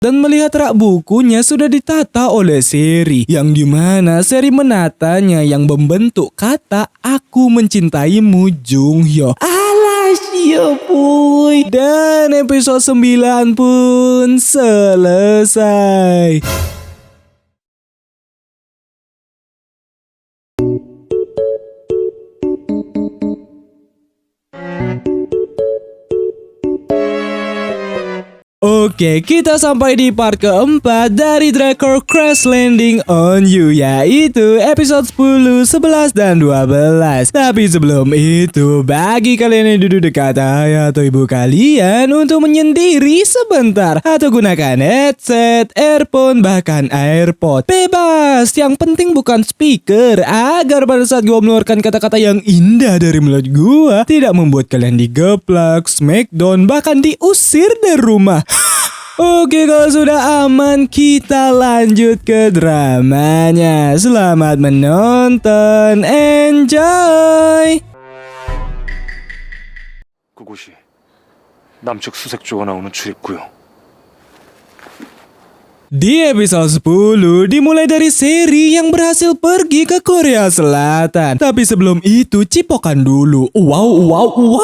dan melihat rak bukunya sudah ditata oleh Seri, yang dimana Seri menatanya yang membentuk kata "Aku mencintaimu Junghyo". Alas ya boy. Dan episode 9 pun selesai. Oke, kita sampai di part keempat dari Drakor Crash Landing on You, yaitu episode 10, 11, dan 12. Tapi sebelum itu, bagi kalian yang duduk dekat ayah atau ibu kalian untuk menyendiri sebentar, atau gunakan headset, earphone, bahkan AirPod. Bebas, yang penting bukan speaker, agar pada saat gue mengeluarkan kata-kata yang indah dari mulut gue tidak membuat kalian digeplak, smackdown, bahkan diusir dari rumah. Oke, kalau sudah aman, kita lanjut ke dramanya. Selamat menonton, enjoy. 그곳이 남측 수색조가 나오는 출입구요. Di episode 10 dimulai dari Seri yang berhasil pergi ke Korea Selatan. Tapi sebelum itu cipokan dulu. Wow.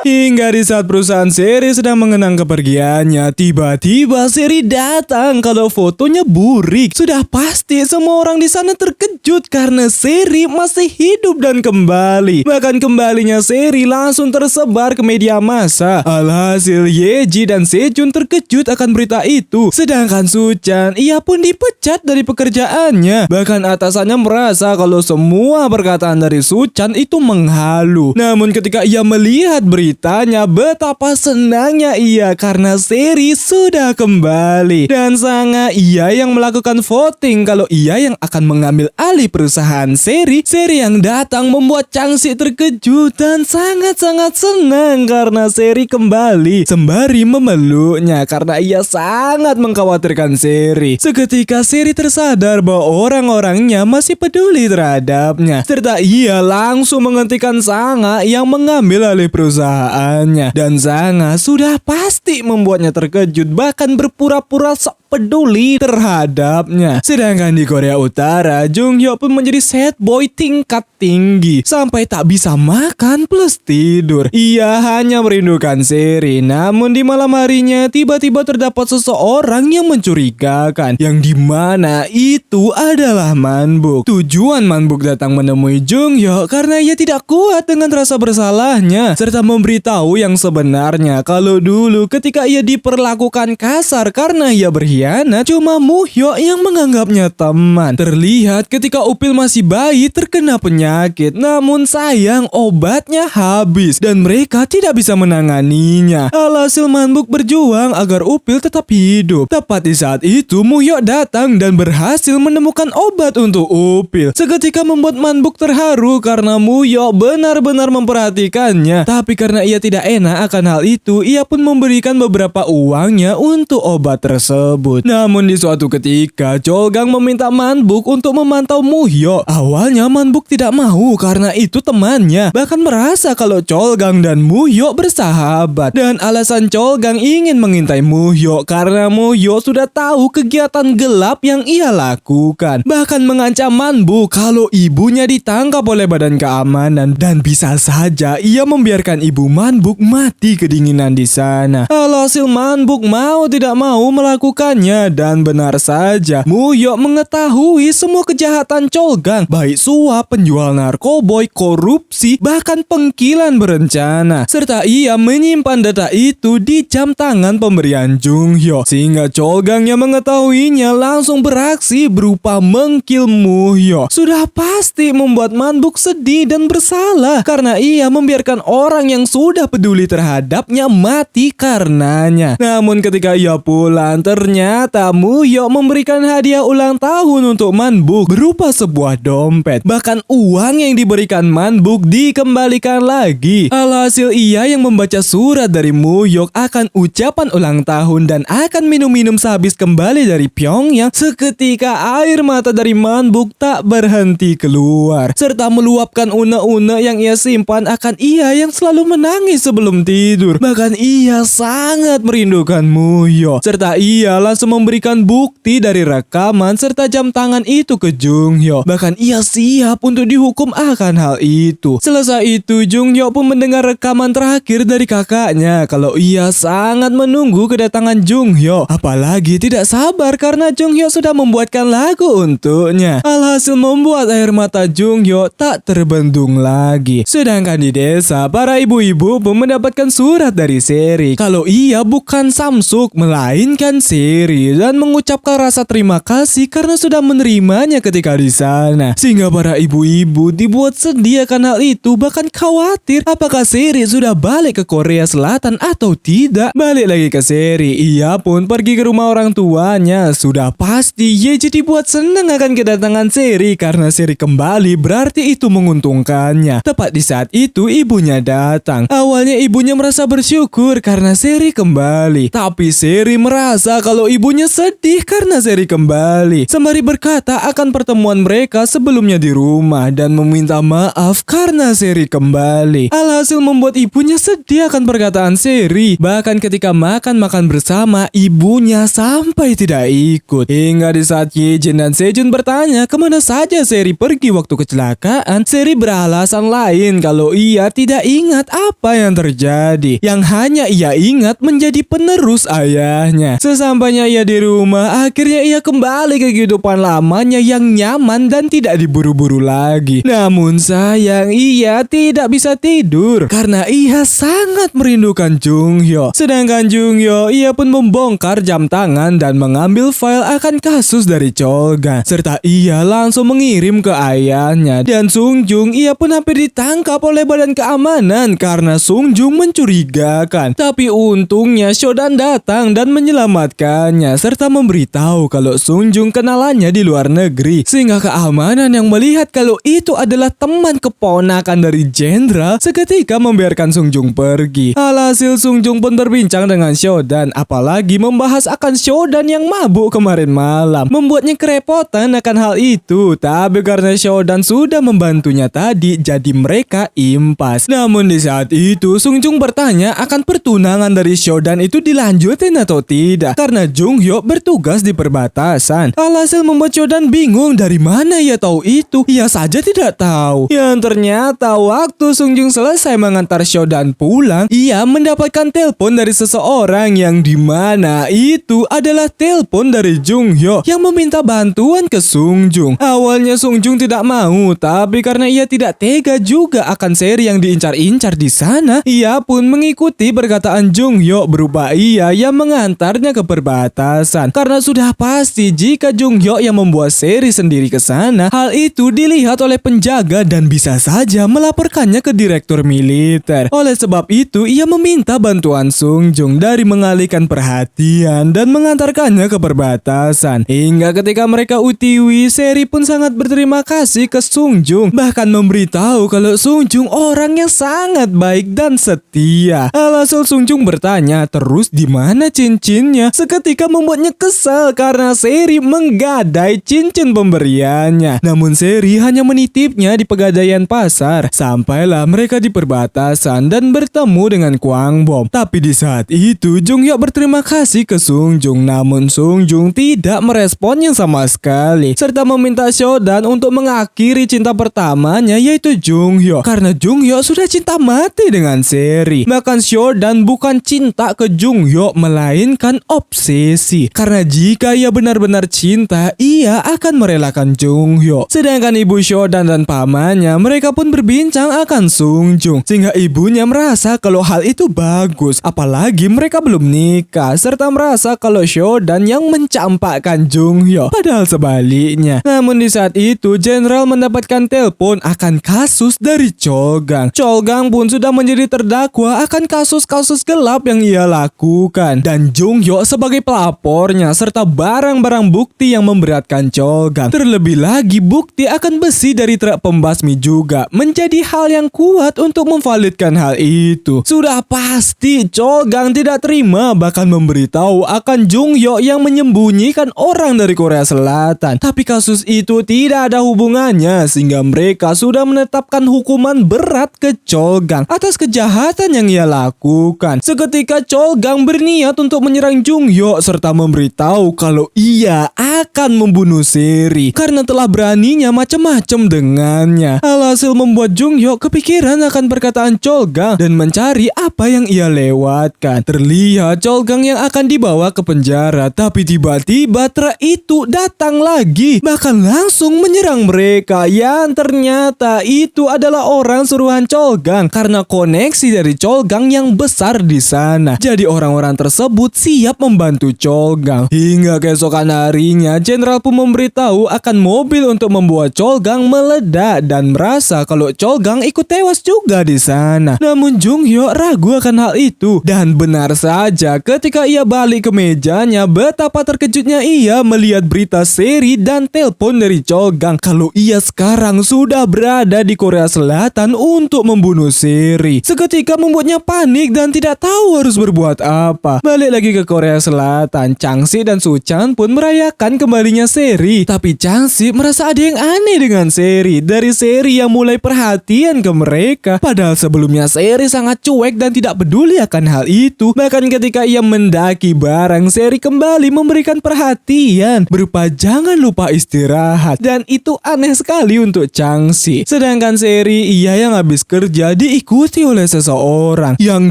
Hingga di saat perusahaan Seri sedang mengenang kepergiannya, tiba-tiba Seri datang kalau fotonya burik. Sudah pasti semua orang di sana terkejut karena Seri masih hidup dan kembali. Bahkan kembalinya Seri langsung tersebar ke media massa. Alhasil Yeji dan Sejun terkejut akan berita itu. Sedangkan Suchan, ia pun dipecat dari pekerjaannya. Bahkan atasannya merasa kalau semua perkataan dari Suchan itu menghalu. Namun ketika ia melihat beritanya, betapa senangnya ia karena Seri sudah kembali. Dan Sanga, ia yang melakukan voting kalau ia yang akan mengambil alih perusahaan Seri. Seri yang datang membuat Changsi terkejut dan sangat-sangat senang karena Seri kembali. Sembari memeluknya karena ia sangat mengkhawatirkan Seri. Seketika Seri tersadar bahwa orang-orangnya masih peduli terhadapnya, serta ia langsung menghentikan Sanga yang mengambil alih perusahaannya. Dan Sanga sudah pasti membuatnya terkejut, bahkan berpura-pura sok peduli terhadapnya. Sedangkan di Korea Utara, Junghyo pun menjadi sad boy tingkat tinggi sampai tak bisa makan plus tidur. Ia hanya merindukan Seri. Namun di malam harinya tiba-tiba terdapat seseorang yang mencurigakan, yang dimana itu adalah Manbuk. Tujuan Manbuk datang menemui Junghyo karena ia tidak kuat dengan rasa bersalahnya, serta memberitahu yang sebenarnya kalau dulu ketika ia diperlakukan kasar karena ia berkhianat, cuma Muhyo yang menganggapnya teman. Terlihat ketika Upil masih bayi terkena penyakit, namun sayang obatnya habis dan mereka tidak bisa menanganinya. Alhasil Manbuk berjuang agar Upil tetap hidup. Tepat di saat itu Muhyo datang dan berhasil menemukan obat untuk Upil. Seketika membuat Manbuk terharu karena Muhyo benar-benar memperhatikannya. Tapi karena ia tidak enak akan hal itu, ia pun memberikan beberapa uangnya untuk obat tersebut. Namun di suatu ketika Cholgang meminta Manbuk untuk memantau Muhyo. Awalnya Manbuk tidak mau karena itu temannya, bahkan merasa kalau Cholgang dan Muhyo bersahabat. Dan alasan Cholgang ingin mengintai Muhyo karena Muhyo sudah tahu kegiatan gelap yang ia lakukan. Bahkan mengancam Manbuk kalau ibunya ditangkap oleh badan keamanan dan bisa saja ia membiarkan ibu Manbuk mati kedinginan di sana. Alhasil Manbuk mau tidak mau melakukannya dan benar saja Muhyo mengetahui semua kejahatan Cholgang, baik suap, penjual narkoboy, korupsi, bahkan pengkilan berencana. Serta ia menyimpan data itu di jam tangan pemberian Junghyo, sehingga Cholgang yang mengetahuinya langsung beraksi berupa mengkill Muhyo. Sudah pasti membuat Manbuk sedih dan bersalah karena ia membiarkan orang yang sudah peduli terhadapnya mati karenanya. Namun ketika ia pulang, ternyata Muhyo memberikan hadiah ulang tahun untuk Manbuk berupa sebuah dompet. Bahkan uang yang diberikan Manbuk dikembalikan lagi. Alhasil ia yang membaca surat dari Muhyo akan ucapan ulang tahun dan akan minum-minum sehabis kembali dari Pyongyang. Seketika air mata dari Manbuk tak berhenti keluar, serta meluapkan une-une yang ia simpan akan ia yang selalu menangis sebelum tidur. Bahkan ia sangat merindukan Muhyo. Serta ia langsung memberikan bukti dari rekaman serta jam tangan itu ke Junghyo. Bahkan ia siap untuk dihukum akan hal itu. Selesai itu, Junghyo pun mendengar rekaman terakhir dari kakaknya kalau ia sangat menunggu kedatangan Junghyo. Apalagi tidak sabar karena Junghyo sudah membuatkan lagu untuknya. Alhasil membuat air mata Junghyo tak terbendung lagi. Sedangkan di desa, para ibu-ibu pun mendapatkan surat dari Seri kalau ia bukan Samsuk melainkan Seri dan mengucapkan rasa terima kasih karena sudah menerimanya ketika di sana. Sehingga para ibu-ibu dibuat sedih akan hal itu, bahkan khawatir apakah Seri sudah balik ke Korea Selatan atau tidak. Balik lagi ke Seri, ia pun pergi ke rumah orang tuanya. Sudah pasti Yeji dibuat senang akan kedatangan Seri karena Seri kembali berarti itu menguntungkannya. Tepat di saat itu ibunya datang. Awalnya ibunya merasa bersyukur karena Seri kembali, tapi Seri merasa kalau ibunya sedih karena Seri kembali. Sembari berkata akan pertemuan mereka sebelumnya di rumah dan meminta maaf karena Seri kembali. Alhasil membuat ibunya sedih akan perkataan Seri. Bahkan ketika makan bersama, ibunya sampai tidak ikut. Hingga di saat Yejin dan Sejun bertanya kemana saja Seri pergi waktu kecelakaan, Seri beralasan lain kalau ia tidak ingat apa yang terjadi. Yang hanya ia ingat menjadi penerus ayahnya. Sesampainya ia di rumah, akhirnya ia kembali ke kehidupan lamanya yang nyaman dan tidak diburu-buru lagi. Namun sayang, ia tidak bisa tidur karena ia sangat merindukan Junghyo. Sedangkan Junghyo, ia pun membongkar jam tangan dan mengambil file akan kasus dari Cholgan. Serta ia langsung mengirim ke ayahnya. Dan Sungjung, ia pun hampir ditangkap oleh badan keamanan karena Sungjung mencurigakan. Tapi untungnya Shodan datang dan menyelamatkannya serta memberitahu kalau Sungjung kenalannya di luar negeri. Sehingga keamanan yang melihat kalau itu adalah teman keponakan dari jenderal seketika membiarkan Sungjung pergi. Alhasil Sungjung pun berbincang dengan Shodan, apalagi membahas akan Shodan yang mabuk kemarin malam. Membuatnya kerepotan akan hal itu. Tapi karena Shodan sudah membantunya tadi, jadi mereka impas. Namun di saat itu Sungjung bertanya akan pertunangan dari Shodan itu dilanjutin atau tidak karena Junghyo bertugas di perbatasan. Alhasil membuat Shodan bingung dari mana ia tahu itu. Ia saja tidak tahu. Yang ternyata waktu Sungjung selesai mengantar Shodan pulang, ia mendapatkan telepon dari seseorang yang dimana itu adalah telepon dari Junghyo yang meminta bantuan ke Sungjung. Awalnya Sungjung tidak mau, tapi karena ia tidak tega juga akan Seri yang diincar-incar di sana, ia pun mengikuti perkataan Junghyo berupa ia yang mengantarnya ke perbatasan. Karena sudah pasti jika Junghyo yang membuat Seri sendiri ke sana, hal itu dilihat oleh penjaga dan bisa saja melaporkannya ke direktur militer. Oleh sebab itu, ia meminta bantuan Sungjung dari mengalihkan perhatian dan mengantarkannya ke perbatasan. Hingga ketika mereka utiwi, Seri pun sangat berterima kasih ke Sungjung, bahkan memberitahu kalau Sungjung orang yang sangat baik dan setia. Alhasil Sungjung bertanya terus di mana cincinnya. Seketika membuatnya kesal karena Seri menggadai cincin pemberiannya. Namun Seri hanya menitipnya di pegadaian pasar. Sampailah mereka di perbatasan dan bertemu dengan Kwang Bom. Tapi di saat itu Junghyo berterima kasih ke Sungjung, namun Sungjung tidak meresponnya sama sekali, serta meminta Shodan untuk mengakhiri cinta pertamanya yaitu Junghyo karena Junghyo sudah cinta mati dengan Seri. Bahkan Shodan bukan cinta ke Junghyo melainkan obsesi, karena jika ia benar-benar cinta ia akan merelakan Junghyo. Sedangkan ibu Shodan dan pamannya mereka pun berbincang akan Sungjung sehingga ibunya merasa kalau hal itu bagus, apalagi mereka belum nikah, serta merasa kalau Shodan yang mencampakkan Junghyo, padahal sebaliknya. Namun di saat itu jenderal mendapatkan telepon akan kasus dari Cholgang. Cholgang pun sudah menjadi terdakwa akan kasus-kasus gelap yang ia lakukan dan Junghyo sebagai pelapornya serta barang-barang bukti yang memberatkan Cholgang. Terlebih lagi bukti akan besi dari truk pembasmi juga menjadi hal yang kuat untuk memvalidkan hal itu. Sudah pasti Cholgang tidak terima, bahkan memberitahu akan Junghyo yang menyembunyikan orang dari Korea Selatan. Tapi kasus itu tidak ada hubungannya sehingga mereka sudah menetapkan hukuman berat ke Cholgang atas kejahatan yang ia lakukan. Seketika Cholgang berniat untuk menyerang Junghyuk serta memberitahu kalau ia akan membunuh Seri karena telah beraninya macam-macam dengannya. Alhasil membuat Junghyuk kepikiran akan perkataan Cholgang dan mencari apa yang ia lewatkan. Terlihat Cholgang yang akan dibawa ke penjara, tapi tiba-tiba Tra itu datang lagi, bahkan langsung menyerang mereka yang ternyata itu adalah orang suruhan Cholgang karena koneksi dari Cholgang yang besar di sana. Jadi orang-orang tersebut siap membantu Cholgang. Hingga keesokan harinya, Jenderal pun memberitahu akan mobil untuk membuat Cholgang meledak dan merasa kalau Cholgang ikut tewas juga di sana. Namun Junghyuk ragu akan hal itu dan benar saja ketika ia balik ke mejanya, betapa terkejutnya ia melihat berita Seri dan telepon dari Cholgang kalau ia sekarang sudah berada di Korea Selatan untuk membunuh Seri. Seketika membuatnya panik dan tidak tahu harus berbuat apa. Balik lagi ke Korea Selatan, Changsi dan Suchan pun merayakan kembalinya Seri. Tapi Changsi merasa ada yang aneh dengan Seri. Dari Seri yang mulai perhatian ke mereka. Padahal sebelumnya Seri sangat cuek dan tidak peduli akan hal itu. Bahkan ketika ia mendaki barang, Seri kembali memberikan perhatian berupa jangan lupa istirahat. Dan itu aneh sekali untuk Changsi. Sedangkan Seri ia yang habis kerja diikuti oleh seseorang yang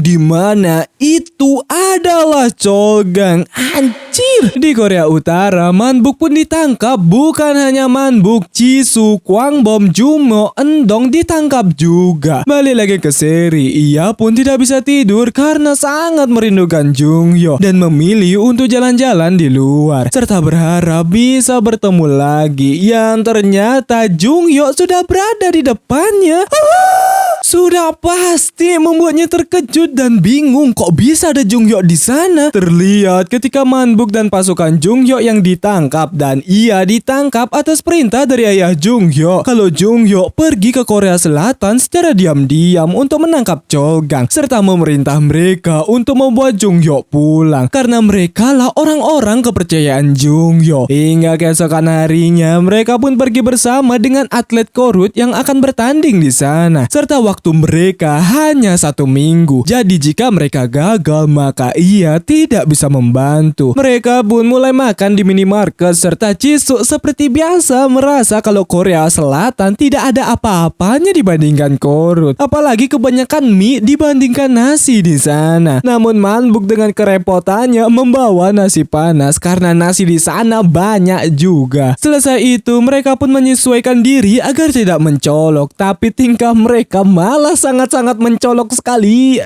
dimana itu adalah Cholgang. Anjir! Di Korea Utara, Manbuk pun ditangkap. Bukan hanya Manbuk, Jisoo, Kwangbom, Jumo, Endong ditangkap juga. Balik lagi ke Seri, ia pun tidak bisa tidur karena sangat merindukan Junghyuk dan memilih untuk jalan-jalan di luar serta berharap bisa bertemu lagi. Yang ternyata Junghyuk sudah berada di depannya. Sudah pasti membuatnya terkejut dan bingung kok bisa ada Junghyuk di sana. Terlihat ketika Manbuk dan pasukan Junghyuk yang ditangkap dan ia ditangkap atas perintah dari ayah Junghyuk kalau Junghyuk pergi ke Korea Selatan secara diam-diam untuk menangkap Cholgang serta memerintah mereka untuk membuat Junghyuk pulang karena mereka lah orang-orang kepercayaan Junghyuk. Hingga keesokan harinya mereka pun pergi bersama dengan atlet Korut yang akan bertanding di sana serta waktu mereka hanya 1 minggu. Jadi jika mereka gagal maka ia tidak bisa membantu. Mereka pun mulai makan di minimarket serta Jisoo seperti biasa merasa kalau Korea Selatan tidak ada apa-apanya dibandingkan Korut. Apalagi kebanyakan mie dibandingkan nasi di sana. Namun Manbuk dengan kerepotannya membawa nasi panas karena nasi di sana banyak juga. Selesai itu mereka pun menyesuaikan diri agar tidak mencolok, tapi tingkah mereka malah sangat-sangat mencolok sekali.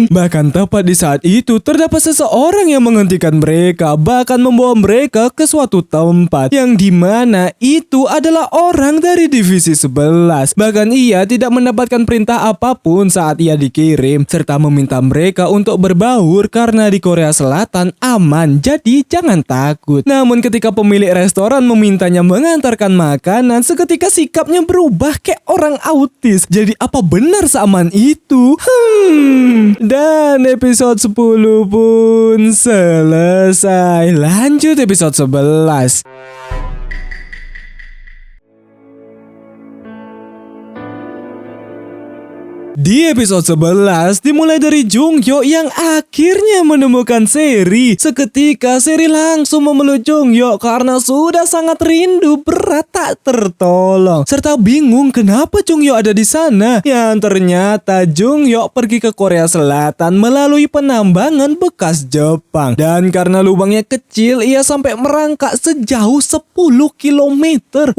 Bahkan tepat di saat itu terdapat seseorang yang menghentikan mereka, bahkan membawa mereka ke suatu tempat yang dimana itu adalah orang dari divisi 11. Bahkan ia tidak mendapatkan perintah apapun saat ia dikirim serta meminta mereka untuk berbaur karena di Korea Selatan aman, jadi jangan takut. Namun ketika pemilik restoran memintanya mengantarkan makanan, seketika sikapnya berubah kayak orang autis. Jadi apa benar seaman itu? Dan episode 10 pun selesai. Lanjut episode 11. Di episode 11 dimulai dari Junghyuk yang akhirnya menemukan Seri. Seketika Seri langsung memeluk Junghyuk karena sudah sangat rindu berat tak tertolong serta bingung kenapa Junghyuk ada di sana. Yang ternyata Junghyuk pergi ke Korea Selatan melalui penambangan bekas Jepang dan karena lubangnya kecil ia sampai merangkak sejauh 10 km.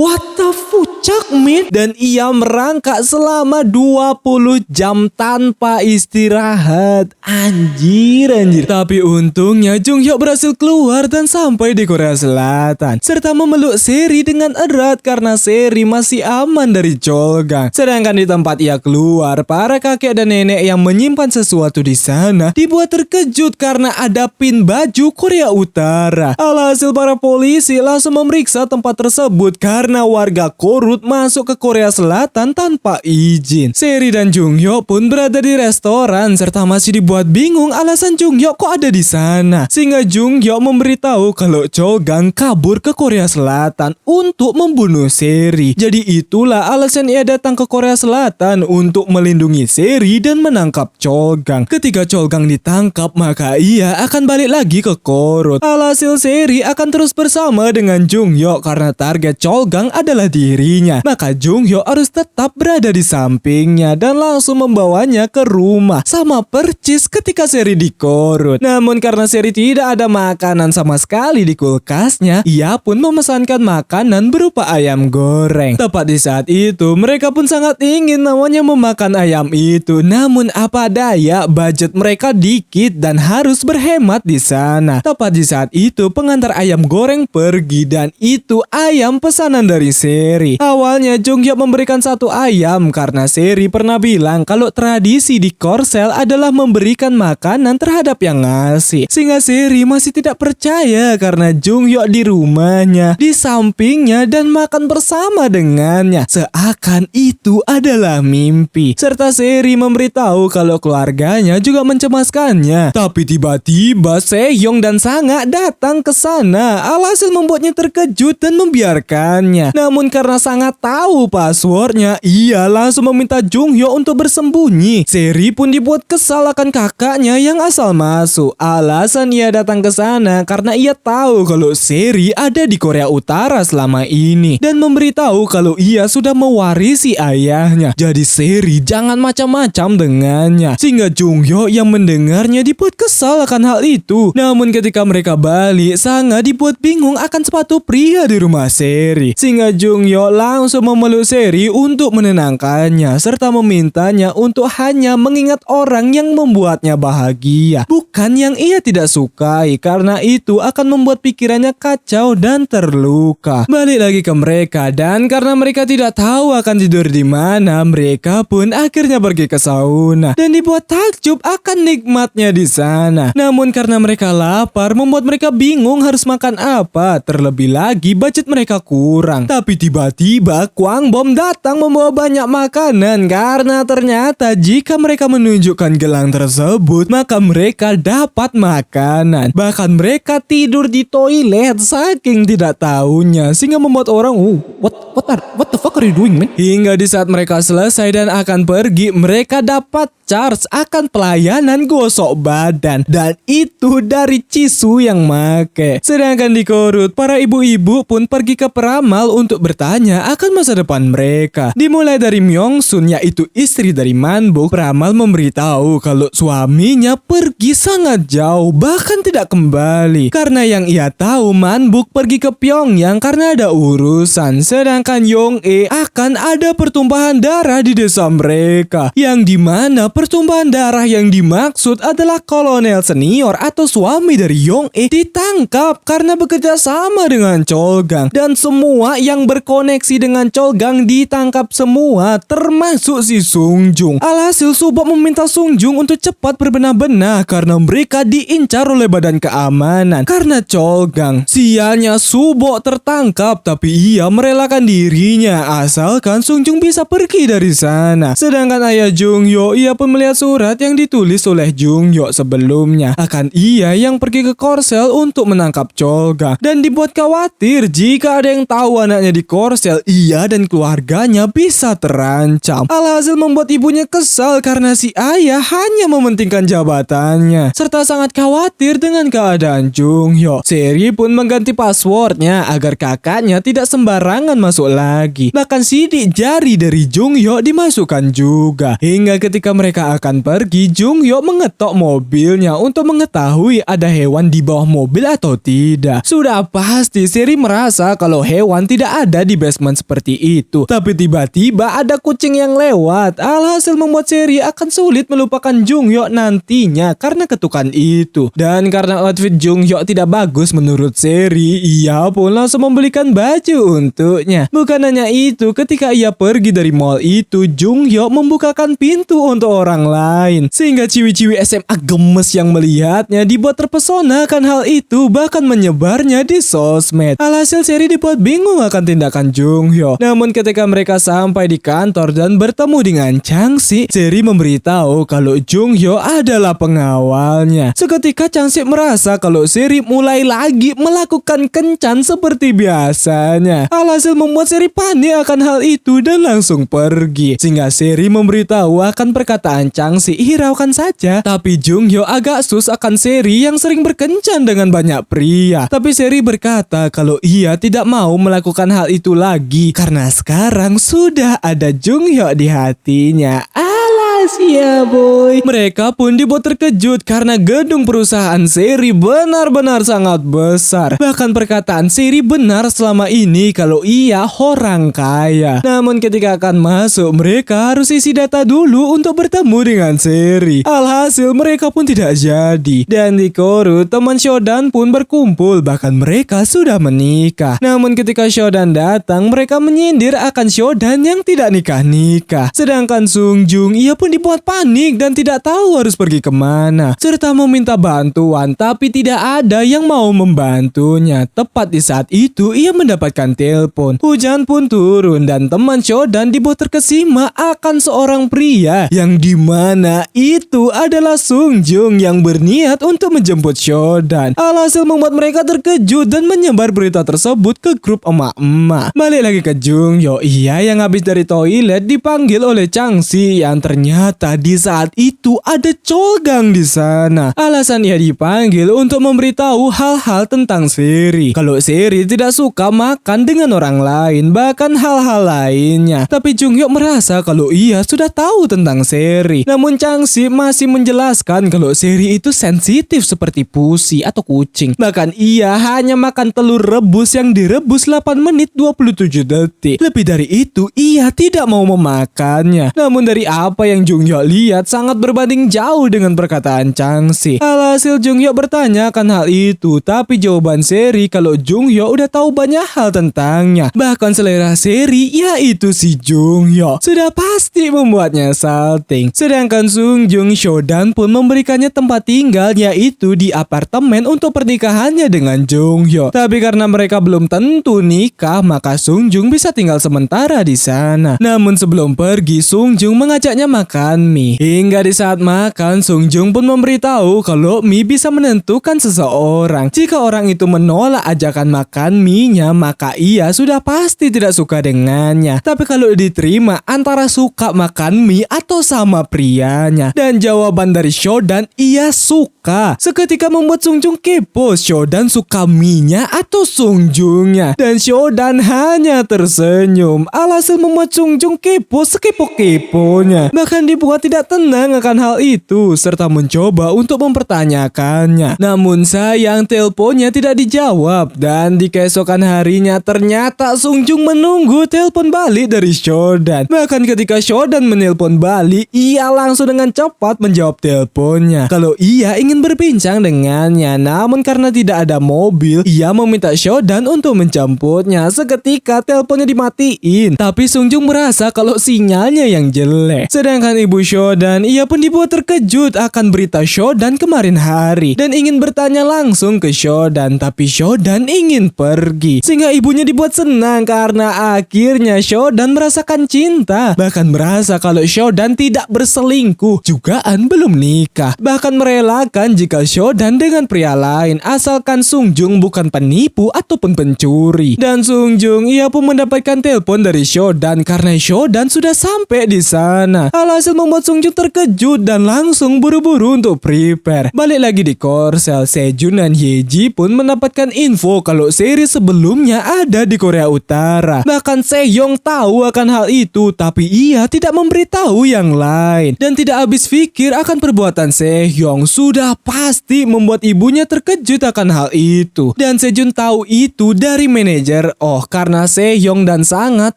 What the fuck man? Dan ia merangkak selama 20 jam tanpa istirahat. Anjir. Tapi untungnya Junghyuk berhasil keluar dan sampai di Korea Selatan serta memeluk Seri dengan erat karena Seri masih aman dari Cholgang. Sedangkan di tempat ia keluar, para kakek dan nenek yang menyimpan sesuatu di sana dibuat terkejut karena ada pin baju Korea Utara. Alhasil para polisi langsung memeriksa tempat tersebut karena warga Korut Korut masuk ke Korea Selatan tanpa izin. Seri dan Junghyuk pun berada di restoran serta masih dibuat bingung alasan Junghyuk kok ada di sana. Sehingga Junghyuk memberitahu kalau Chogang kabur ke Korea Selatan untuk membunuh Seri. Jadi itulah alasan ia datang ke Korea Selatan untuk melindungi Seri dan menangkap Chogang. Ketika Chogang ditangkap, maka ia akan balik lagi ke Korut. Alhasil Seri akan terus bersama dengan Junghyuk karena target Chogang adalah dirinya. Maka Junghyuk harus tetap berada di sampingnya dan langsung membawanya ke rumah. Sama percis ketika Seri di Korut. Namun karena Seri tidak ada makanan sama sekali di kulkasnya, ia pun memesankan makanan berupa ayam goreng. Tepat di saat itu, mereka pun sangat ingin namanya memakan ayam itu. Namun apa daya, budget mereka dikit dan harus berhemat di sana. Tepat di saat itu, pengantar ayam goreng pergi dan itu ayam pesanan dari Seri. Awalnya Junghyuk memberikan satu ayam karena Seri pernah bilang kalau tradisi di Korsel adalah memberikan makanan terhadap yang ngasih. Sehingga Seri masih tidak percaya karena Junghyuk di rumahnya, di sampingnya dan makan bersama dengannya. Seakan itu adalah mimpi. Serta Seri memberitahu kalau keluarganya juga mencemaskannya. Tapi tiba-tiba Sehyeong dan Sanga datang ke sana. Alhasil membuatnya terkejut dan membiarkannya. Namun karena Sanga tahu passwordnya, ia langsung meminta Junghyuk untuk bersembunyi. Seri pun dibuat kesal akan kakaknya yang asal masuk. Alasan ia datang ke sana karena ia tahu kalau Seri ada di Korea Utara selama ini dan memberitahu kalau ia sudah mewarisi ayahnya. Jadi Seri jangan macam-macam dengannya. Sehingga Junghyuk yang mendengarnya dibuat kesal akan hal itu. Namun ketika mereka balik, Sanga dibuat bingung akan sepatu pria di rumah Seri. Sehingga Junghyuk langsung memeluk Seri untuk menenangkannya serta memintanya untuk hanya mengingat orang yang membuatnya bahagia, bukan yang ia tidak sukai, karena itu akan membuat pikirannya kacau dan terluka. Balik lagi ke mereka dan karena mereka tidak tahu akan tidur di mana, mereka pun akhirnya pergi ke sauna dan dibuat takjub akan nikmatnya di sana. Namun karena mereka lapar membuat mereka bingung harus makan apa. Terlebih lagi budget mereka kurang. Tapi tiba-tiba Kwang Bom datang membawa banyak makanan karena ternyata jika mereka menunjukkan gelang tersebut maka mereka dapat makanan. Bahkan mereka tidur di toilet saking tidak tahunya sehingga membuat orang what the fuck are you doing, man? Hingga di saat mereka selesai dan akan pergi, mereka dapat charge akan pelayanan gosok badan dan itu dari Jisoo yang make. Sedangkan di Korut, para ibu-ibu pun pergi ke peramal untuk bertanya akan masa depan mereka. Dimulai dari Myongsun, yaitu istri dari Manbuk. Peramal memberitahu kalau suaminya pergi sangat jauh, bahkan tidak kembali. Karena yang ia tahu Manbuk pergi ke Pyongyang karena ada urusan. Sedangkan Yong-e akan ada pertumpahan darah di desa mereka, yang dimana pertumpahan darah yang dimaksud adalah kolonel senior atau suami dari Yong-e ditangkap karena bekerja sama dengan Cholgang, dan semua yang berkoneksi dengan Cholgang ditangkap semua, termasuk si Sungjung. Alhasil Subok meminta Sungjung untuk cepat berbenah-benah karena mereka diincar oleh badan keamanan karena Cholgang. Sialnya Subok tertangkap tapi ia merelakan dirinya asalkan Sungjung bisa pergi dari sana. Sedangkan ayah Junghyuk, ia pun melihat surat yang ditulis oleh Junghyuk sebelumnya akan ia yang pergi ke Korsel untuk menangkap Cholgang dan dibuat khawatir jika ada yang tahu anaknya di Korsel, ia dan keluarganya bisa terancam. Alhasil membuat ibunya kesal karena si ayah hanya mementingkan jabatannya serta sangat khawatir dengan keadaan Junghyuk. Seri pun mengganti passwordnya agar kakaknya tidak sembarangan masuk lagi. Bahkan sidik jari dari Junghyuk dimasukkan juga. Hingga ketika mereka akan pergi, Junghyuk mengetok mobilnya untuk mengetahui ada hewan di bawah mobil atau tidak. Sudah pasti Seri merasa kalau hewan tidak ada di basement seperti itu. Tapi tiba-tiba ada kucing yang lewat. Alhasil membuat Seri akan sulit melupakan Junghyuk nantinya karena ketukan itu. Dan karena outfit Junghyuk tidak bagus menurut Seri, ia pun langsung membelikan baju untuknya. Bukan hanya itu, ketika ia pergi dari mall itu, Junghyuk membukakan pintu untuk orang lain. Sehingga ciwi-ciwi SMA gemes yang melihatnya dibuat terpesona akan hal itu, bahkan menyebarnya di sosmed. Alhasil Seri dibuat bingung akan tindakan Junghyo. Namun ketika mereka sampai di kantor dan bertemu dengan Changsi, Seri memberitahu kalau Junghyo adalah pengawalnya. Seketika Changsi merasa kalau Seri mulai lagi melakukan kencan seperti biasanya. Alhasil membuat Seri panik akan hal itu dan langsung pergi. Sehingga Seri memberitahu akan perkataan Changsi, hiraukan saja. Tapi Junghyo agak sus akan Seri yang sering berkencan dengan banyak pria. Tapi Seri berkata kalau ia tidak mau melakukan hal itu lagi karena sekarang sudah ada Junghyo di hatinya. Alas ya boy. Mereka pun dibuat terkejut karena gedung perusahaan Seri benar-benar sangat besar. Bahkan perkataan Seri benar selama ini kalau ia orang kaya. Namun ketika akan masuk, mereka harus isi data dulu untuk bertemu dengan Seri. Alhasil mereka pun tidak jadi. Dan di Koru, teman Shodan pun berkumpul, bahkan mereka sudah menikah. Namun ketika Shodan datang, mereka menyindir akan Shodan yang tidak nikah-nikah. Sedangkan Sungjung, ia pun dibuat panik dan tidak tahu harus pergi kemana, serta meminta bantuan, tapi tidak ada yang mau membantunya. Tepat di saat itu, ia mendapatkan telepon. Hujan pun turun dan teman Shodan dibuat terkesima akan seorang pria yang dimana itu adalah Sungjung yang berniat untuk menjemput Shodan. Alhasil membuat mereka terkejut dan menyebar berita tersebut ke grup emak-emak. Balik lagi ke Junghyo, ia yang habis dari toilet dipanggil oleh Changsi yang ternyata di saat itu ada Cholgang di sana. Alasan ia dipanggil untuk memberitahu hal-hal tentang Seri. Kalau Seri tidak suka makan dengan orang lain, bahkan hal-hal lainnya. Tapi Junghyo merasa kalau ia sudah tahu tentang Seri. Namun Changsi masih menjelaskan kalau Seri itu sensitif seperti pusi atau kucing. Bahkan ia hanya makan telur rebus yang direbus 8 menit 27 detik. Lebih dari itu, ia tidak mau memakannya. Namun dari apa yang Junghyo lihat sangat berbanding jauh dengan perkataan Changsi. Alhasil Junghyo bertanya akan hal itu, tapi jawaban Seri kalau Junghyo udah tahu banyak hal tentangnya. Bahkan selera Seri yaitu si Junghyo sudah pasti membuatnya salting. Sedangkan Sungjung, Shodan pun memberikannya tempat tinggal yaitu di apartemen untuk pernikahannya dengan Junghyo. Tapi karena mereka belum tentu nikah, maka Sungjung bisa tinggal sementara di sana. Namun sebelum pergi, Sungjung mengajaknya makan mie. Hingga di saat makan, Sungjung pun memberitahu kalau mie bisa menentukan seseorang. Jika orang itu menolak ajakan makan mie-nya, maka ia sudah pasti tidak suka dengannya. Tapi kalau diterima, antara suka makan mie atau sama prianya. Dan jawaban dari Shodan, ia suka. Seketika membuat Sungjung kepo, Shodan suka mie-nya atau Sungjungnya. Dan Shodan hanya tersenyum. Alhasil membuat Sungjung kepo sekepo-keponya. Bahkan dibuat tidak tenang akan hal itu, serta mencoba untuk mempertanyakannya. Namun sayang teleponnya tidak dijawab. Dan di keesokan harinya ternyata Sungjung menunggu telepon balik dari Shodan. Bahkan ketika Shodan menelpon balik, ia langsung dengan cepat menjawab teleponnya kalau ia ingin berbincang dengannya. Namun karena tidak ada mobil, ia meminta Shodan untuk menjemputnya. Seketika teleponnya dimatiin, tapi Sungjung merasa kalau sinyalnya yang jelek. Sedangkan ibu Shodan, ia pun dibuat terkejut akan berita Shodan kemarin hari dan ingin bertanya langsung ke Shodan, tapi Shodan ingin pergi. Sehingga ibunya dibuat senang karena akhirnya Shodan merasakan cinta. Bahkan merasa kalau Shodan tidak berselingkuh, jugaan belum nikah. Bahkan merelakan jika Shodan dengan pria lain asalkan Sungjung bukan penipu ataupun pencuri. Dan Sungjung, ia pun mendapatkan telepon dari Shodan karena Shodan sudah sampai di sana. Alhasil membuat Sungjung terkejut dan langsung buru-buru untuk prepare. Balik lagi di Korsel, Sejun dan Yeji pun mendapatkan info kalau seri sebelumnya ada di Korea Utara. Bahkan Sejong tahu akan hal itu, tapi ia tidak memberitahu yang lain. Dan tidak habis pikir akan perbuatan Sejong, sudah pasti membuat ibunya terkejut akan hal itu. Dan Sejun tahu itu dari manajer Oh karena Sejong dan Sangat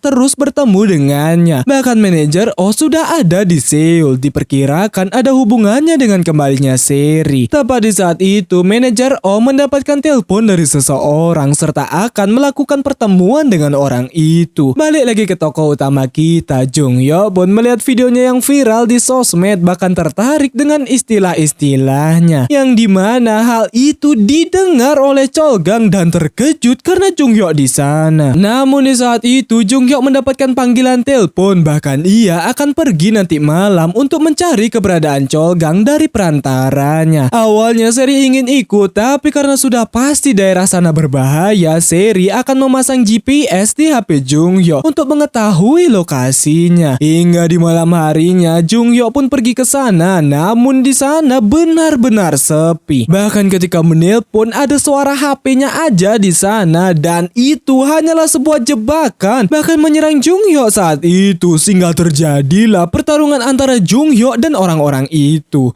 terus bertemu dengannya. Bahkan manajer Oh sudah ada di Seoul diperkirakan ada hubungannya dengan kembalinya Seri. Tepat di saat itu, manajer Oh mendapatkan telepon dari seseorang serta akan melakukan pertemuan dengan orang itu. Balik lagi ke tokoh utama kita, Jung Hyuk pun melihat videonya yang viral di sosmed, bahkan tertarik dengan istilah-istilahnya, yang dimana hal itu didengar oleh Cholgang dan terkejut karena Jung Hyuk di sana. Namun di saat itu Jung Hyuk mendapatkan panggilan telepon, bahkan ia akan pergi nanti malam untuk mencari keberadaan Cholgang dari perantaranya. Awalnya Seri ingin ikut, tapi karena sudah pasti daerah sana berbahaya, Seri akan memasang GPS di HP Jung Hyuk untuk mengetahui lokasinya. Hingga di malam harinya Jung Hyuk pun pergi ke sana, namun di sana benar-benar sepi. Bahkan ketika menelpon ada suara HP-nya aja di sana, dan itu hanyalah sebuah jebakan bahkan menyerang Jung Hyuk saat itu, sehingga terjadilah pertarungan antara Jung Hyuk dan orang-orang itu.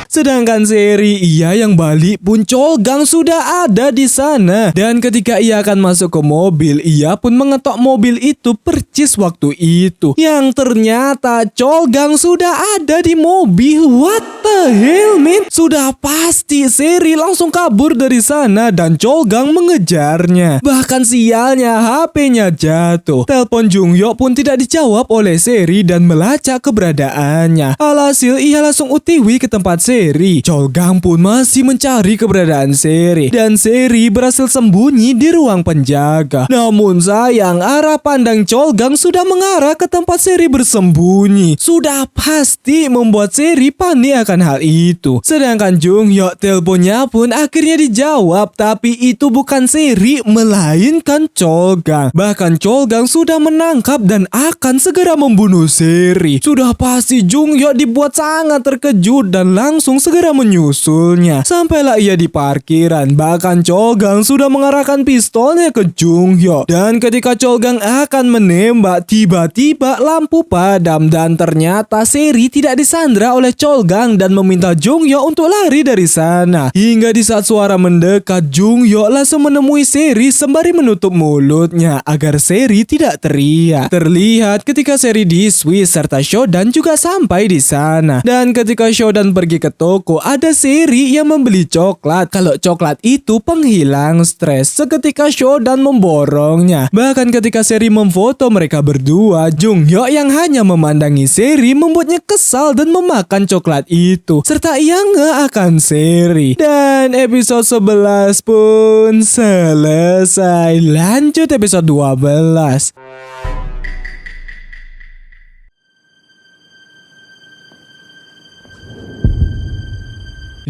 Sedangkan Seri, ia yang balik pun Cholgang sudah ada di sana. Dan ketika ia akan masuk ke mobil, ia pun mengetok mobil itu percis waktu itu. Yang ternyata Cholgang sudah ada di mobil. What the hell, man? Sudah pasti Seri langsung kabur dari sana dan Cholgang mengejarnya. Bahkan sialnya HP-nya jatuh. Telepon Jung Hyuk pun tidak dijawab oleh Seri dan melacak keberadaannya. Alhasil ia langsung UTW ke tempat Seri. Cholgang pun masih mencari keberadaan Seri, dan Seri berhasil sembunyi di ruang penjaga. Namun sayang, arah pandang Cholgang sudah mengarah ke tempat Seri bersembunyi. Sudah pasti membuat Seri panik akan hal itu. Sedangkan Jung Hyuk, teleponnya pun akhirnya dijawab, tapi itu bukan Seri melainkan Cholgang. Bahkan Cholgang sudah menangkap dan akan segera membunuh Seri. Sudah pasti Jung Hyuk dibuat sangat terkejut dan langsung segera menyusulnya. Sampailah ia di parkiran. Bahkan Cholgang sudah mengarahkan pistolnya ke Jung Hyuk. Dan ketika Cholgang akan menembak, tiba-tiba lampu padam dan ternyata Seri tidak disandra oleh Cholgang dan meminta Jung Hyuk untuk lari dari sana. Hingga di saat suara mendekat, Jung Hyuk langsung menemui Seri sembari menutup mulutnya agar Seri tidak teriak. Terlihat ketika Seri di Swiss serta Shodan juga sampai di sana. Dan ketika Shodan pergi ke toko, ada Seri yang membeli coklat. Kalau coklat itu penghilang stres. Seketika Shodan memborongnya. Bahkan ketika Seri memfoto mereka berdua, Jung Hyuk yang hanya memandangi Seri membuatnya kesal dan memakan coklat itu. Serta ia nge akan Seri. Dan episode 11 pun selesai. Lanjut episode 12.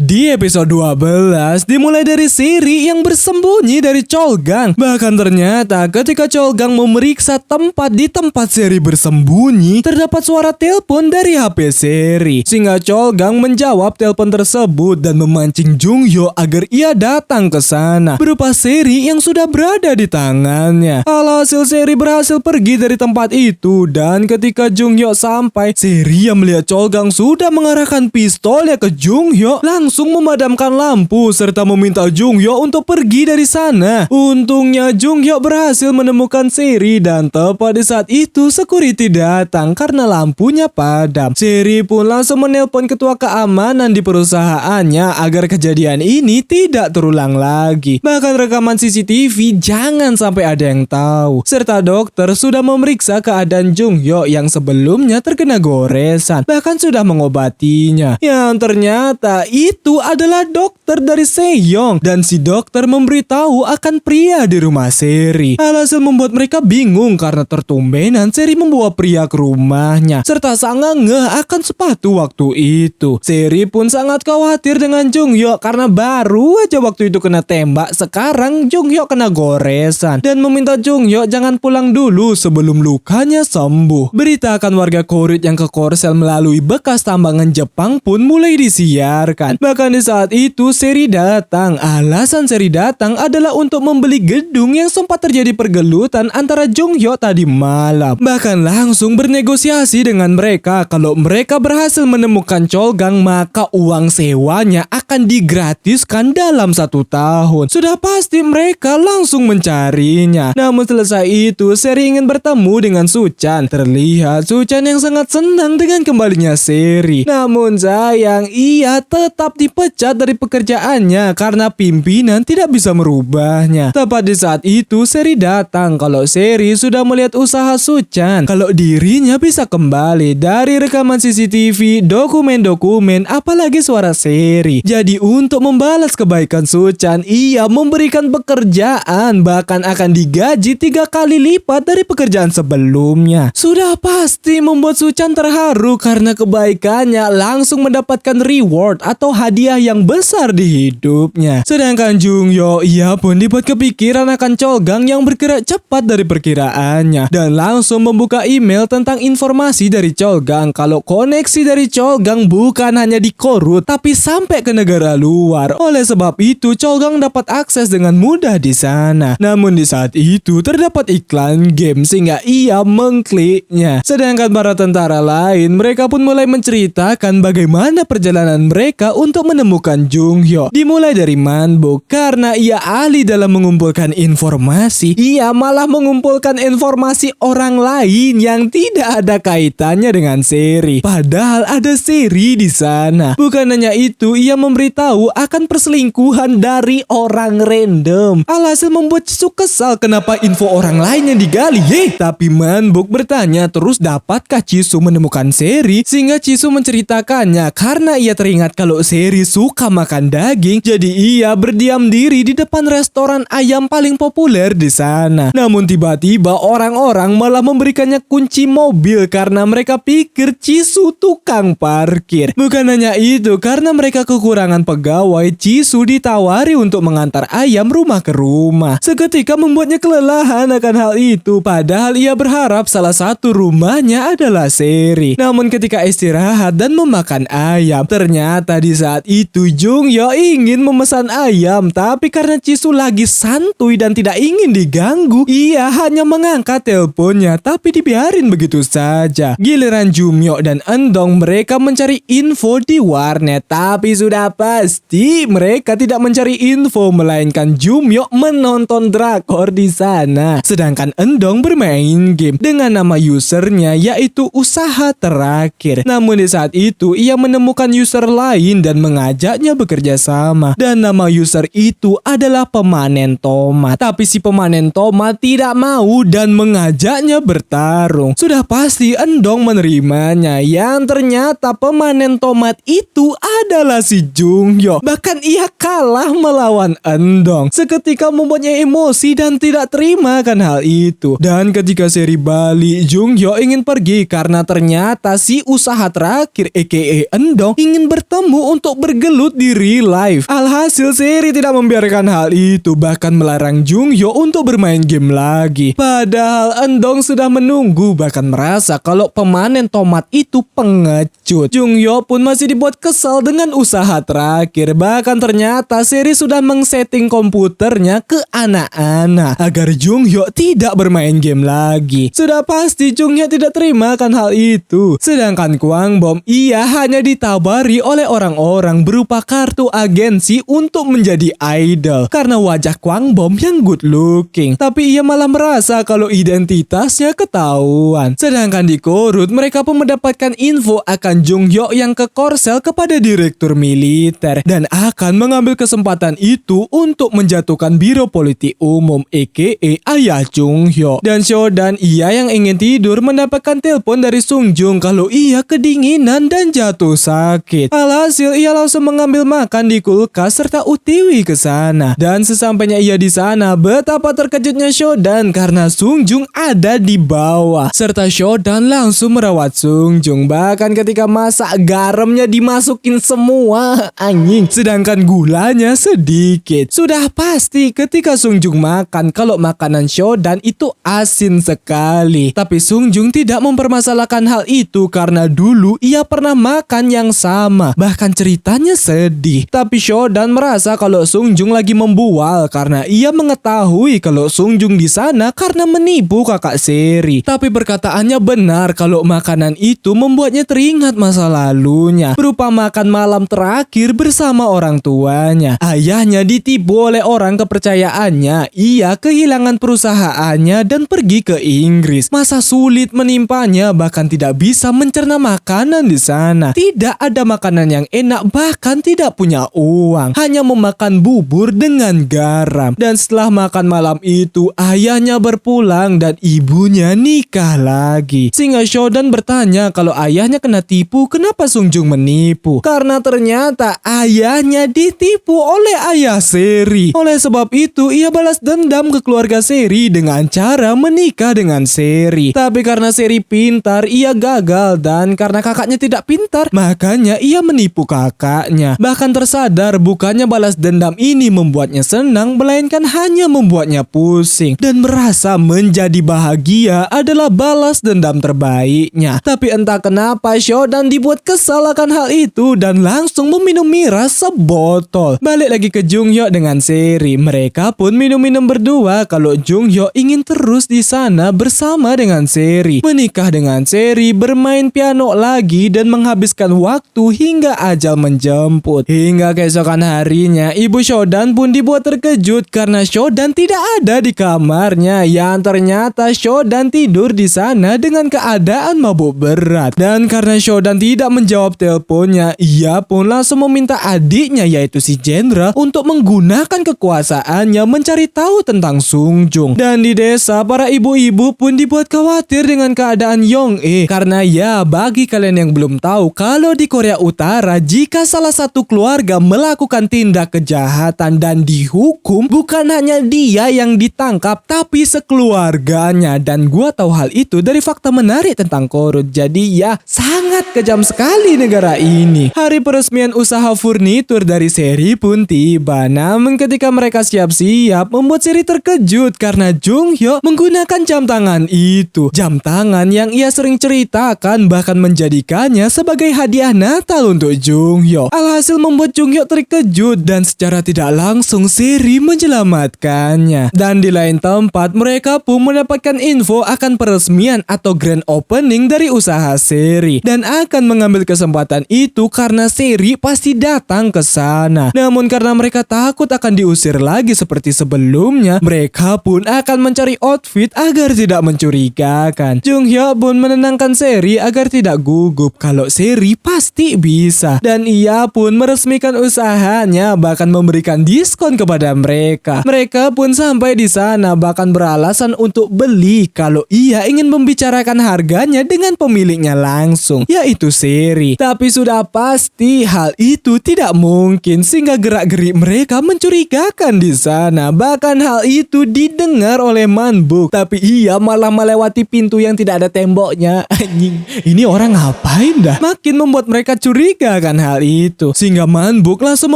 Di episode 12 dimulai dari Seri yang bersembunyi dari Cholgang. Bahkan ternyata ketika Cholgang memeriksa tempat di tempat Seri bersembunyi, terdapat suara telepon dari HP Seri. Sehingga Cholgang menjawab telepon tersebut dan memancing Jung Hyuk agar ia datang ke sana berupa Seri yang sudah berada di tangannya. Alhasil Seri berhasil pergi dari tempat itu, dan ketika Jung Hyuk sampai, Seri yang melihat Cholgang sudah mengarahkan pistolnya ke Jung Hyuk langsung memadamkan lampu serta meminta Jung Hyuk untuk pergi dari sana. Untungnya Jung Hyuk berhasil menemukan Seri dan tepat di saat itu security datang karena lampunya padam. Seri pun langsung menelpon ketua keamanan di perusahaannya agar kejadian ini tidak terulang lagi. Bahkan rekaman CCTV jangan sampai ada yang tahu. Serta dokter sudah memeriksa keadaan Jung Hyuk yang sebelumnya terkena goresan, bahkan sudah mengobatinya. Yang ternyata itu adalah dokter dari Seyong, dan si dokter memberitahu akan pria di rumah Seri. Alhasil membuat mereka bingung karena tertumbenan Seri membawa pria ke rumahnya serta sangat ngeh akan sepatu waktu itu. Seri pun sangat khawatir dengan Jung Hyuk karena baru aja waktu itu kena tembak, sekarang Jung Hyuk kena goresan, dan meminta Jung Hyuk jangan pulang dulu sebelum lukanya sembuh. Berita akan warga Korea yang ke Korsel melalui bekas tambangan Jepang pun mulai disiarkan. Bahkan Bahkan di saat itu Seri datang. Alasan Seri datang adalah untuk membeli gedung yang sempat terjadi pergelutan antara Jung-hyo tadi malam. Bahkan langsung bernegosiasi dengan mereka. Kalau mereka berhasil menemukan Cholgang, maka uang sewanya akan digratiskan dalam 1 tahun. Sudah pasti mereka langsung mencarinya. Namun selesai itu Seri ingin bertemu dengan Suchan. Terlihat Suchan yang sangat senang dengan kembalinya Seri. Namun sayang, ia tetap dipecat dari pekerjaannya karena pimpinan tidak bisa merubahnya. Tepat di saat itu Seri datang. Kalau Seri sudah melihat usaha Suchan, kalau dirinya bisa kembali dari rekaman CCTV, dokumen-dokumen, apalagi suara Seri. Jadi untuk membalas kebaikan Suchan, ia memberikan pekerjaan, bahkan akan digaji 3 kali lipat dari pekerjaan sebelumnya. Sudah pasti membuat Suchan terharu karena kebaikannya langsung mendapatkan reward atau hadiah yang besar di hidupnya. Sedangkan Jung-hyo, ia pun dibuat kepikiran akan Cholgang yang bergerak cepat dari perkiraannya dan langsung membuka email tentang informasi dari Cholgang kalau koneksi dari Cholgang bukan hanya di Korut tapi sampai ke negara luar. Oleh sebab itu Cholgang dapat akses dengan mudah di sana. Namun di saat itu terdapat iklan game sehingga ia mengkliknya. Sedangkan para tentara lain, mereka pun mulai menceritakan bagaimana perjalanan mereka untuk menemukan Jung-hyo. Dimulai dari Manbuk, karena ia ahli dalam mengumpulkan informasi, ia malah mengumpulkan informasi orang lain yang tidak ada kaitannya dengan Seri. Padahal ada Seri di sana. Bukan hanya itu, ia memberitahu akan perselingkuhan dari orang random. Alhasil membuat Jisoo kesal kenapa info orang lain yang digali. Tapi Manbuk bertanya terus dapatkah Jisoo menemukan Seri, sehingga Jisoo menceritakannya karena ia teringat kalau Seri suka makan daging. Jadi ia berdiam diri di depan restoran ayam paling populer di sana. Namun tiba-tiba orang-orang malah memberikannya kunci mobil karena mereka pikir Jisoo tukang parkir. Bukan hanya itu, karena mereka kekurangan pegawai, Jisoo ditawari untuk mengantar ayam rumah ke rumah. Seketika membuatnya kelelahan akan hal itu, padahal ia berharap salah satu rumahnya adalah Seri. Namun ketika istirahat dan memakan ayam, ternyata di saat itu Jung-hyo ingin memesan ayam, tapi karena Jisoo lagi santuy dan tidak ingin diganggu, ia hanya mengangkat teleponnya tapi dibiarin begitu saja. Giliran Jumyo dan Endong, mereka mencari info di warnet, tapi sudah pasti mereka tidak mencari info melainkan Jumyo menonton drakor di sana. Sedangkan Endong bermain game dengan nama usernya yaitu Usaha Terakhir. Namun di saat itu ia menemukan user lain dan mengajaknya bekerja sama. Dan nama user itu adalah Pemanen Tomat. Tapi si Pemanen Tomat tidak mau dan mengajaknya bertarung. Sudah pasti Endong menerimanya, yang ternyata Pemanen Tomat itu adalah si Jung-hyo. Bahkan ia kalah melawan Endong. Seketika membuatnya emosi dan tidak terima akan hal itu. Dan ketika Seri balik, Jung-hyo ingin pergi karena ternyata si Usaha Terakhir aka Endong ingin bertemu untuk bergelut di real life. Alhasil Seri tidak membiarkan hal itu, bahkan melarang Jung-hyo untuk bermain game lagi. Padahal Endong sudah menunggu, bahkan merasa kalau Pemanen Tomat itu pengecut. Jung-hyo pun masih dibuat kesal dengan Usaha Terakhir. Bahkan ternyata Seri sudah mengsetting komputernya ke anak-anak agar Jung-hyo tidak bermain game lagi. Sudah pasti Jung-hyo tidak terima akan hal itu. Sedangkan Kwangbom, ia hanya ditabari oleh orang-orang berupa kartu agensi untuk menjadi idol karena wajah Kwangbom yang good looking. Tapi ia malah merasa kalau identitasnya ketahuan. Sedangkan di Korut, mereka pun mendapatkan info akan Jung-hyo yang ke Korsel kepada direktur militer dan akan mengambil kesempatan itu untuk menjatuhkan Biro Politik Umum aka ayah Jung-hyo. Dan Shodan, ia yang ingin tidur, mendapatkan telepon dari Sung Jung kalau ia kedinginan dan jatuh sakit. Alhasil ia langsung mengambil makan di kulkas serta utiwi ke sana. Dan sesampainya ia di sana, betapa terkejutnya Shodan karena Sung Jung ada di bawah. Serta Shodan langsung merawat Sung Jung. Bahkan ketika masak, garamnya dimasukin semua, anjing. Sedangkan gulanya sedikit. Sudah pasti ketika Sungjung makan kalau makanan Shodan itu asin sekali. Tapi Sungjung tidak mempermasalahkan hal itu karena dulu ia pernah makan yang sama. Bahkan ceritanya sedih. Tapi Shodan merasa kalau Sungjung lagi membual karena ia mengetahui kalau Sungjung di sana karena menipu kakak Seri. Tapi perkataannya benar kalau makanan itu membuatnya teringat masa lalunya. Berupa makan malam terakhir bersama orang tuanya. Ayahnya ditipu oleh orang kepercayaannya. Ia kehilangan perusahaannya dan pergi ke Inggris. Masa sulit menimpanya, bahkan tidak bisa mencerna makanan di sana. Tidak ada makanan yang enak, bahkan tidak punya uang. Hanya memakan bubur dengan garam. Dan setelah makan malam itu, ayahnya berpulang dan ibunya nikah lagi. Sehingga Shodan bertanya kalau ayahnya kena tipu, kenapa Sungjung menipu? Karena ternyata ayahnya ditipu oleh ayah Seri. Oleh sebab itu, ia balas dendam ke keluarga Seri dengan cara menikah dengan Seri. Tapi karena Seri pintar, ia gagal, dan karena kakaknya tidak pintar, makanya ia menipu kakaknya. Bahkan tersadar bukannya balas dendam ini membuatnya senang, melainkan hanya membuatnya pusing. Dan merasa menjadi bahagia adalah balas dendam terbaiknya. Tapi entah kenapa Shodan dibuat kesal akan hal itu dan langsung meminum miras sebotol. Balik lagi ke Junghyuk dengan Seri. Mereka pun minum-minum berdua kalau Junghyuk ingin terus di sana bersama dengan Seri. Menikah dengan Seri, bermain piano lagi dan menghabiskan waktu hingga ajal menjemput. Hingga keesokan harinya, ibu Shodan pun dibuat terkejut karena Shodan tidak ada di kamarnya. Yang ternyata Shodan tidur di sana dengan keadaan mabuk berat. Dan karena Shodan tidak menjawab teleponnya, ia pun langsung meminta adiknya yaitu si Jenderal untuk menggunakan kekuasaannya mencari tahu tentang Sungjung. Dan di desa, para ibu-ibu pun dibuat khawatir dengan keadaan Yong-e. Karena ya, bagi kalian yang belum tahu, kalau di Korea Utara, jika salah satu keluarga melakukan tindak kejahatan dan dihukum, bukan hanya dia yang ditangkap, tapi sekeluarganya. Dan gua tahu hal itu dari fakta menarik tentang Korut. Jadi ya, sangat kejam sekali negara ini. Hari peresmian usaha furnitur dari Seri pun tiba. Namun ketika mereka siap-siap, membuat Seri terkejut karena Junghyuk menggunakan jam tangan itu. Jam tangan yang ia sering ceritakan, bahkan menjadikannya sebagai hadiah Natal untuk Junghyuk. Alhasil membuat Junghyuk terkejut dan secara tidak langsung Seri menyelamatkannya. Dan di lain tempat, mereka pun mendapatkan info akan peresmian atau grand opening dari usaha Seri dan akan mengambil kesempatan itu karena Seri pasti datang ke sana. Namun karena mereka takut akan diusir lagi seperti sebelumnya, mereka pun akan mencari outfit agar tidak mencurigakan. Junghyuk pun menenangkan Seri agar tidak gugup kalau Seri pasti bisa. Dan ia pun meresmikan usahanya, bahkan memberikan diskon kepada mereka. Mereka pun sampai di sana bahkan beralasan untuk beli kalau ia ingin membicarakan harganya dengan pemiliknya langsung, yaitu Seri. Tapi sudah pasti hal itu tidak mungkin sehingga gerak-gerik mereka mencurigakan di sana. Bahkan hal itu didengar oleh Manbuk, tapi ia malah melewati pintu yang tidak ada temboknya. Anjing, ini orang ngapain dah? Makin membuat mereka curiga akan hal itu. Sehingga Manbuk langsung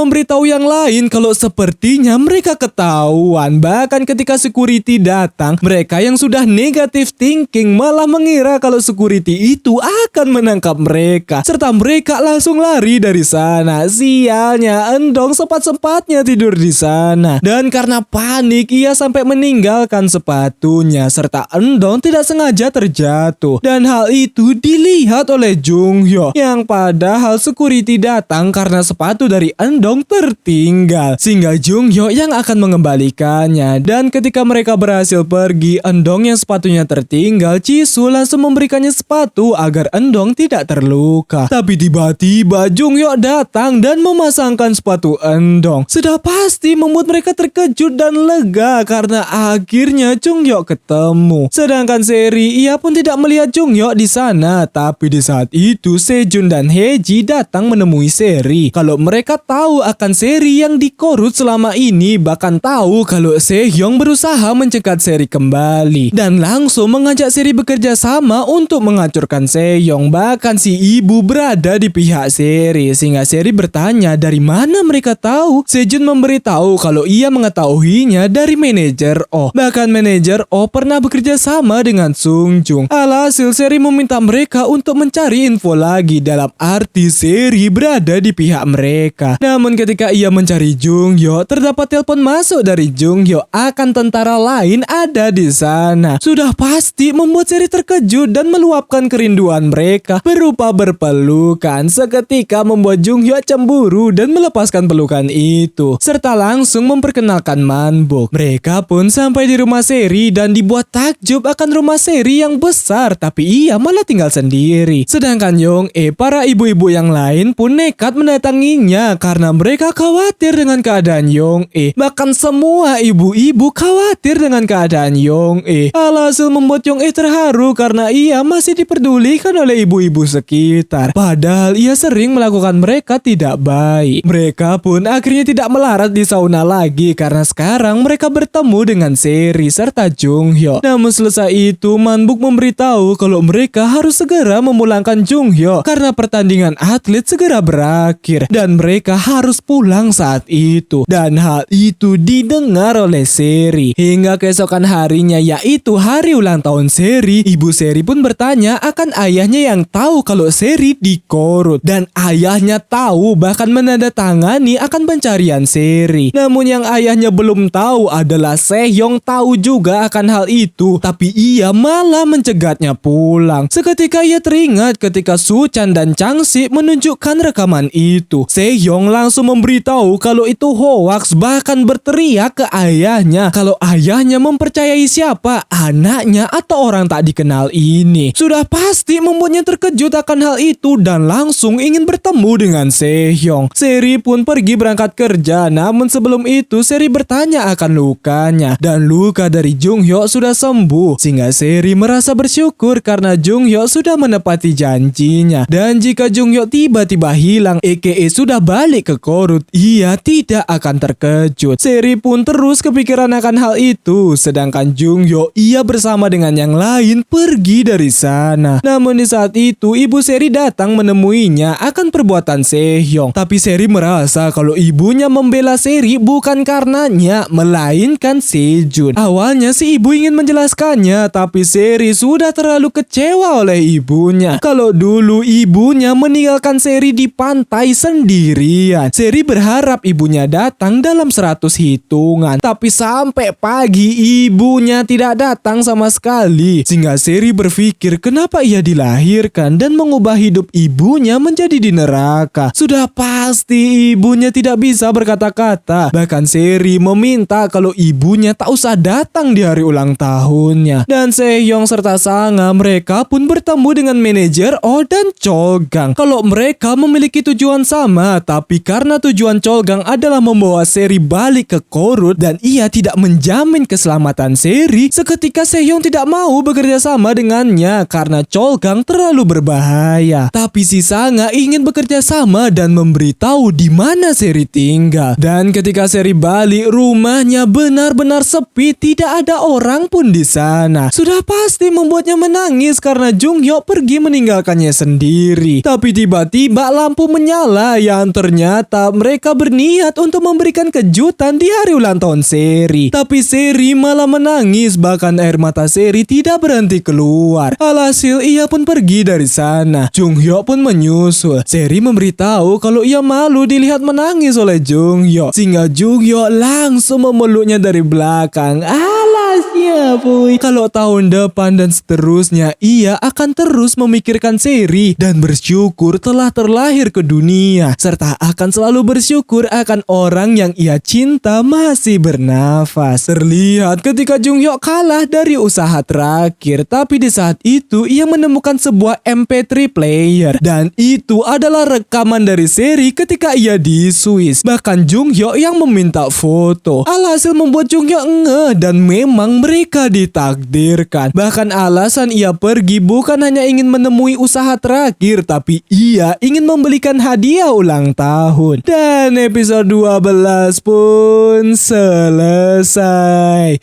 memberitahu yang lain kalau sepertinya mereka ketahuan. Bahkan ketika security datang, mereka yang sudah negative thinking malah mengira kalau security itu akan menangkap mereka. Serta mereka langsung lari dari sana. Sialnya, Endong sempat-sempatnya tidur di sana. Dan karena panik, ia sampai meninggalkan sepatunya. Serta Endong tidak sengaja terjatuh. Dan hal itu dilihat oleh Junghyuk, yang padahal security datang karena sepatu dari Endong tertinggal. Sehingga Junghyuk yang akan mengembalikannya. Dan ketika mereka berhasil pergi, Endong yang sepatunya tertinggal, Jisoo langsung memberikannya sepatu agar Endong tidak terluka. Tapi tiba-tiba Junghyuk datang dan memasangkan sepatu Endong. Sudah pasti membuat mereka terkejut dan lega karena akhirnya Junghyuk ketemu. Sedangkan Seri, ia pun tidak melihat Junghyuk di sana. Tapi di saat itu Sejun dan Heji datang menemui Seri. Kalau mereka tahu akan Seri yang dikorut selama ini, bahkan tahu kalau Sehyeong berusaha mencegat Seri kembali dan langsung mengajak Seri bekerja sama untuk menghancurkan Sehyeong. Bahkan si ibu berada di pihak Seri. Seri, sehingga Seri bertanya dari mana mereka tahu. Sejun memberitahu kalau ia mengetahuinya dari manajer Oh. Bahkan manajer Oh pernah bekerja sama dengan Sung Jung. Alhasil Seri meminta mereka untuk mencari info lagi, dalam arti Seri berada di pihak mereka. Namun ketika ia mencari Jung Hyo, terdapat telepon masuk dari Jung Hyo akan tentara lain ada di sana. Sudah pasti membuat Seri terkejut dan meluapkan kerinduan mereka berupa berpelukan. Seketika membuat Jung Hyo cemburu dan melepaskan pelukan itu, serta langsung memperkenalkan Manbok. Mereka pun sampai di rumah Seri dan dibuat takjub akan rumah Seri yang besar, tapi ia malah tinggal sendiri. Sedangkan Yong-e, para ibu-ibu yang lain pun nekat mendatanginya karena mereka khawatir dengan keadaan Yong-e. Bahkan semua ibu-ibu khawatir dengan keadaan Yong-e. Alhasil membuat Yong-e terharu karena ia masih diperdulikan oleh ibu-ibu sekitar. Padahal ia sering melakukan mereka tidak baik. Mereka pun akhirnya tidak melarat di sauna lagi karena sekarang mereka bertemu dengan Seri serta Jung Hyo. Namun selesai itu, Manbuk memberitahu kalau mereka harus segera memulangkan Jung Hyo karena pertandingan atlet segera berakhir dan mereka harus pulang saat itu. Dan hal itu didengar oleh Seri. Hingga keesokan harinya, yaitu hari ulang tahun Seri, ibu Seri pun bertanya akan ayahnya yang tahu kalau Seri dikorut, dan ayahnya tahu bahkan menandatangani akan pencarian Seri. Namun yang ayahnya belum tahu adalah Sehyeong tahu juga akan hal itu, tapi ia malah mencegatnya pulang. Seketika ia teringat ketika Suchan dan Changsi menunjukkan rekaman itu. Sehyeong langsung memberitahu kalau itu hoaks, bahkan berteriak ke ayahnya kalau ayahnya mempercayai siapa, anaknya atau orang tak dikenal ini. Sudah pasti membuatnya terkejut akan hal itu dan langsung ingin bertemu dengan Sehyeong. Seri pun pergi berangkat kerja, namun sebelum itu Seri bertanya akan lukanya, dan luka dari Jung Hyo sudah sembuh, sehingga Seri merasa bersyukur karena Jung Hyo sudah menepati janjinya. Dan jika Jung Hyo tiba-tiba hilang, aka sudah balik ke Korut, ia tidak akan terkejut. Seri pun terus kepikiran akan hal itu, sedangkan Jung Hyo ia bersama dengan yang lain pergi dari sana. Namun di saat itu ibu Seri datang menemuinya akan perbuatan Sehyeong, tapi Seri merasa kalau ibunya membela Seri bukan karenanya, melainkan Sejun. Awalnya si ibu ingin menjelaskannya, tapi Seri sudah terlalu kecewa oleh ibunya. Kalau dulu ibunya meninggalkan Seri di pantai sendirian. Seri berharap ibunya datang dalam 100 hitungan, tapi sampai pagi ibunya tidak datang sama sekali. Sehingga Seri berpikir kenapa ia dilahirkan dan mengubah hidup ibunya menjadi di neraka. Sudah pasti ibunya tidak bisa berkata-kata. Bahkan Seri meminta kalau ibunya tak usah datang di hari ulang tahunnya. Dan Sehyeong serta Sanga mereka pun bertemu dengan manajer Oh dan Cholgang. Kalau mereka memiliki tujuan sama, tapi karena tujuan Cholgang adalah membawa Seri balik ke Korut dan ia tidak menjamin keselamatan Seri, seketika Sehyeong tidak mau bekerja sama dengannya karena Cholgang terlalu berbahaya. Tapi si Sanga ingin bekerja sama dan memberitahu di mana Seri tinggal. Dan ketika Seri balik, rumahnya benar-benar sepi, tidak ada orang pun di sana. Sudah pasti membuatnya menangis karena Jung Hyo pergi meninggalkannya sendiri. Tapi tiba-tiba lampu menyala yang ternyata mereka berniat untuk memberikan kejutan di hari ulang tahun Seri. Tapi Seri malah menangis, bahkan air mata Seri tidak berhenti keluar. Alhasil ia pun pergi dari sana. Jung Hyo pun menyusul. Seri memberitahu kalau ia malu dilihat menangis oleh Jung Hyo, sehingga Jung Hyo langsung memeluknya dari belakang. Alasnya boy. Kalau tahun depan dan seterusnya ia akan terus memikirkan Seri dan bersyukur telah terlahir ke dunia, serta akan selalu bersyukur akan orang yang ia cinta masih bernafas. Terlihat ketika Jung Hyo kalah dari usaha terakhir, tapi di saat itu ia menemukan sebuah MP3 player, dan itu adalah rekaman dari Seri ketika ia di Swiss. Bahkan Jung Hyo yang meminta foto. Alhasil membuat Jung Hyo ngeh, dan memang mereka ditakdirkan. Bahkan alasan ia pergi bukan hanya ingin menemui usaha terakhir, tapi ia ingin membelikan hadiah ulang tahun. Dan episode 12 pun selesai.